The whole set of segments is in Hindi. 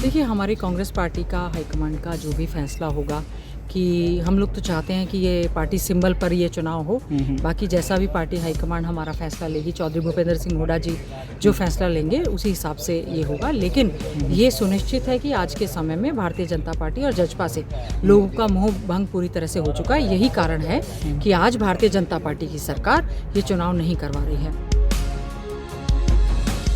देखिए, हमारी कांग्रेस पार्टी का हाईकमांड का जो भी फैसला होगा कि हम लोग तो चाहते हैं कि ये पार्टी सिंबल पर ये चुनाव हो। बाकी जैसा भी पार्टी हाईकमांड हमारा फैसला लेगी, चौधरी भूपेंद्र सिंह हुड्डा जी जो फैसला लेंगे उसी हिसाब से ये होगा। लेकिन ये सुनिश्चित है कि आज के समय में भारतीय जनता पार्टी और जजपा से लोगों का मोह भंग पूरी तरह से हो चुका है। यही कारण है कि आज भारतीय जनता पार्टी की सरकार ये चुनाव नहीं करवा रही है।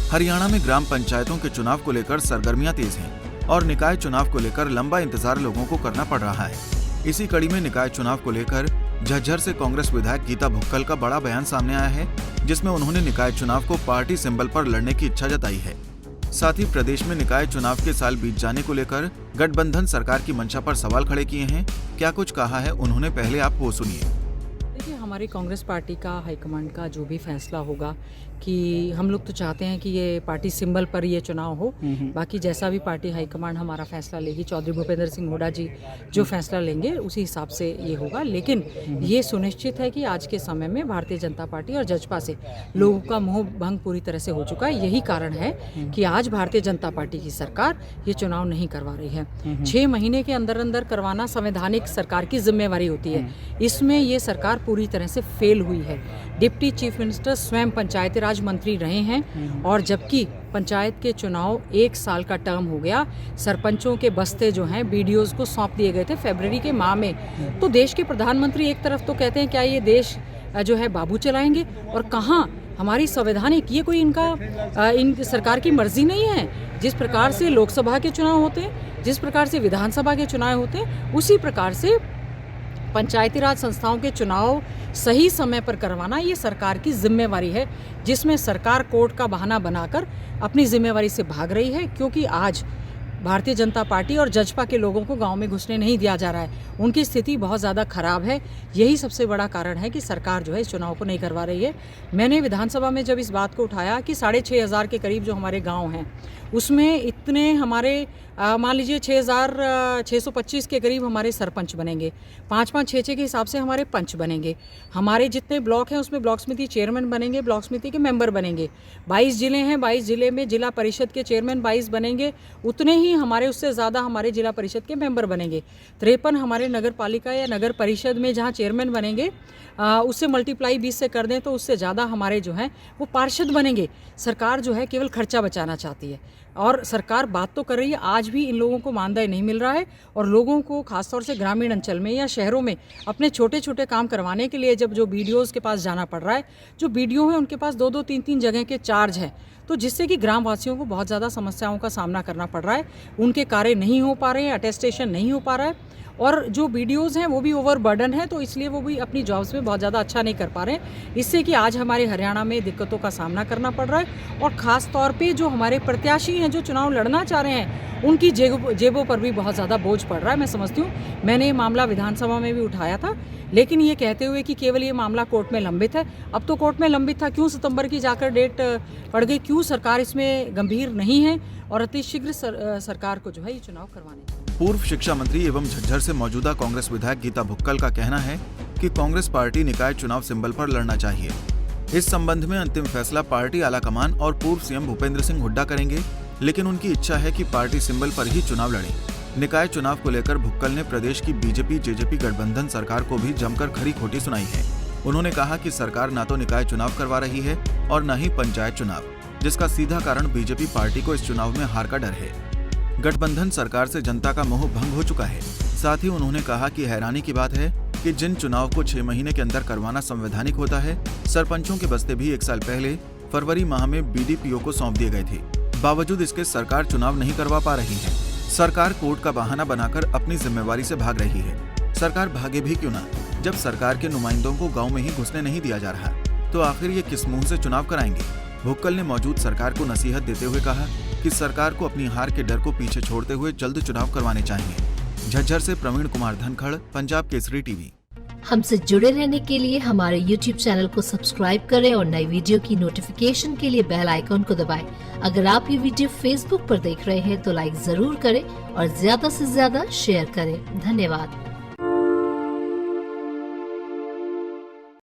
हरियाणा में ग्राम पंचायतों के चुनाव को लेकर सरगर्मियां तेज हैं और निकाय चुनाव को लेकर लंबा इंतजार लोगों को करना पड़ रहा है। इसी कड़ी में निकाय चुनाव को लेकर झज्जर से कांग्रेस विधायक गीता भुक्कल का बड़ा बयान सामने आया है, जिसमें उन्होंने निकाय चुनाव को पार्टी सिंबल पर लड़ने की इच्छा जताई है। साथ ही प्रदेश में निकाय चुनाव के साल बीत जाने को लेकर गठबंधन सरकार की मंशा पर सवाल खड़े किए हैं। क्या कुछ कहा है उन्होंने, पहले आप वो सुनिए। देखिए, हमारी कांग्रेस पार्टी का हाईकमांड का जो भी फैसला होगा कि हम लोग तो चाहते हैं कि ये पार्टी सिंबल पर ये चुनाव हो। बाकी जैसा भी पार्टी हाईकमांड हमारा फैसला लेगी, चौधरी भूपेंद्र सिंह हुड्डा जी जो फैसला लेंगे उसी हिसाब से ये होगा। लेकिन ये सुनिश्चित है कि आज के समय में भारतीय जनता पार्टी और जजपा से लोगों का मोह भंग पूरी तरह से हो चुका है। यही कारण है कि आज भारतीय जनता पार्टी की सरकार ये चुनाव नहीं करवा रही है। 6 महीने के अंदर अंदर करवाना संवैधानिक सरकार की जिम्मेवारी होती है। इसमें ये सरकार पूरी तरह से फेल हुई है। डिप्टी चीफ मिनिस्टर स्वयं पंचायती राज मंत्री रहे हैं और जबकि पंचायत के चुनाव 1 साल का टर्म हो गया, सरपंचों के बस्ते जो हैं बीडीओज को सौंप दिए गए थे फरवरी के माह में। तो देश के प्रधानमंत्री एक तरफ तो कहते हैं क्या ये देश जो है बाबू चलाएंगे, और कहाँ हमारी संवैधानिक, ये कोई इन सरकार की मर्जी नहीं है। जिस प्रकार से लोकसभा के चुनाव होते हैं, जिस प्रकार से विधानसभा के चुनाव होते हैं, उसी प्रकार से पंचायती राज संस्थाओं के चुनाव सही समय पर करवाना ये सरकार की जिम्मेवारी है, जिसमें सरकार कोर्ट का बहाना बनाकर अपनी जिम्मेवारी से भाग रही है। क्योंकि आज भारतीय जनता पार्टी और जजपा के लोगों को गांव में घुसने नहीं दिया जा रहा है, उनकी स्थिति बहुत ज़्यादा खराब है। यही सबसे बड़ा कारण है कि सरकार जो है इस चुनाव को नहीं करवा रही है। मैंने विधानसभा में जब इस बात को उठाया कि 6,500 के करीब जो हमारे गांव हैं, उसमें इतने हमारे मान लीजिए 6,625 के करीब हमारे सरपंच बनेंगे, 5-5, 6-6 के हिसाब से हमारे पंच बनेंगे। हमारे जितने ब्लॉक हैं उसमें ब्लॉक समिति चेयरमैन बनेंगे, ब्लॉक समिति के मेंबर बनेंगे। 22 जिले हैं, 22 जिले में जिला परिषद के चेयरमैन 22 बनेंगे, उतने ही हमारे उससे ज़्यादा हमारे जिला परिषद के मेंबर बनेंगे। 53 हमारे नगर पालिका या नगर परिषद में जहाँ चेयरमैन बनेंगे, उससे मल्टीप्लाई 20 से कर दें तो उससे ज़्यादा हमारे जो हैं वो पार्षद बनेंगे। सरकार जो है केवल खर्चा बचाना चाहती है और सरकार बात तो कर रही है, आज भी इन लोगों को मानदेय नहीं मिल रहा है। और लोगों को खासतौर से ग्रामीण अंचल में या शहरों में अपने छोटे छोटे काम करवाने के लिए जब जो बीडीओज़ के पास जाना पड़ रहा है, जो बीडीओ हैं उनके पास 2-2, 3-3 जगह के चार्ज हैं, तो जिससे कि ग्रामवासियों को बहुत ज़्यादा समस्याओं का सामना करना पड़ रहा है। उनके कार्य नहीं हो पा रहे हैं, अटेस्टेशन नहीं हो पा रहा है, और जो बीडीओज़ हैं वो भी ओवरबर्डन है, तो इसलिए वो भी अपनी जॉब्स में बहुत ज़्यादा अच्छा नहीं कर पा रहे हैं। इससे कि आज हमारे हरियाणा में दिक्कतों का सामना करना पड़ रहा है। और ख़ास तौर पे जो हमारे प्रत्याशी हैं जो चुनाव लड़ना चाह रहे हैं, उनकी जेबों पर भी बहुत ज़्यादा बोझ पड़ रहा है। मैं समझती हूँ, मैंने ये मामला विधानसभा में भी उठाया था, लेकिन ये कहते हुए कि केवल ये मामला कोर्ट में लंबित है। अब तो कोर्ट में लंबित था, क्यों सितंबर की जाकर डेट पड़ गई? क्यों सरकार इसमें गंभीर नहीं है और अतिशीघ्र सरकार को जो है ये चुनाव करवाने। पूर्व शिक्षा मंत्री एवं झज्जर से मौजूदा कांग्रेस विधायक गीता भुक्कल का कहना है कि कांग्रेस पार्टी निकाय चुनाव सिंबल पर लड़ना चाहिए। इस संबंध में अंतिम फैसला पार्टी आलाकमान और पूर्व सीएम भूपेंद्र सिंह हुड्डा करेंगे, लेकिन उनकी इच्छा है कि पार्टी सिंबल पर ही चुनाव लड़े। निकाय चुनाव को लेकर भुक्कल ने प्रदेश की बीजेपी जेजेपी गठबंधन सरकार को भी जमकर खरी खोटी सुनाई है। उन्होंने कहा कि सरकार न तो निकाय चुनाव करवा रही है और न ही पंचायत चुनाव, जिसका सीधा कारण बीजेपी पार्टी को इस चुनाव में हार का डर है। गठबंधन सरकार से जनता का मोह भंग हो चुका है। साथ ही उन्होंने कहा कि हैरानी की बात है कि जिन चुनाव को 6 महीने के अंदर करवाना संवैधानिक होता है, सरपंचों के बस्ते भी 1 साल पहले फरवरी माह में बीडीपीओ को सौंप दिए गए थे। बावजूद इसके सरकार चुनाव नहीं करवा पा रही है। सरकार कोर्ट का बहाना बनाकर अपनी जिम्मेवारी से भाग रही है। सरकार भागे भी क्यों ना, जब सरकार के नुमाइंदों को गाँव में ही घुसने नहीं दिया जा रहा, तो आखिर ये किस मुंह से चुनाव कराएंगे? भुक्कल ने मौजूद सरकार को नसीहत देते हुए कहा कि सरकार को अपनी हार के डर को पीछे छोड़ते हुए जल्द चुनाव करवाने चाहिए। झज्जर से प्रवीण कुमार धनखड़, पंजाब केसरी टीवी। हमसे जुड़े रहने के लिए हमारे YouTube चैनल को सब्सक्राइब करें और नई वीडियो की नोटिफिकेशन के लिए बेल आइकॉन को दबाएं। अगर आप ये वीडियो Facebook पर देख रहे हैं तो लाइक जरूर करें और ज्यादा से ज्यादा शेयर करें। धन्यवाद।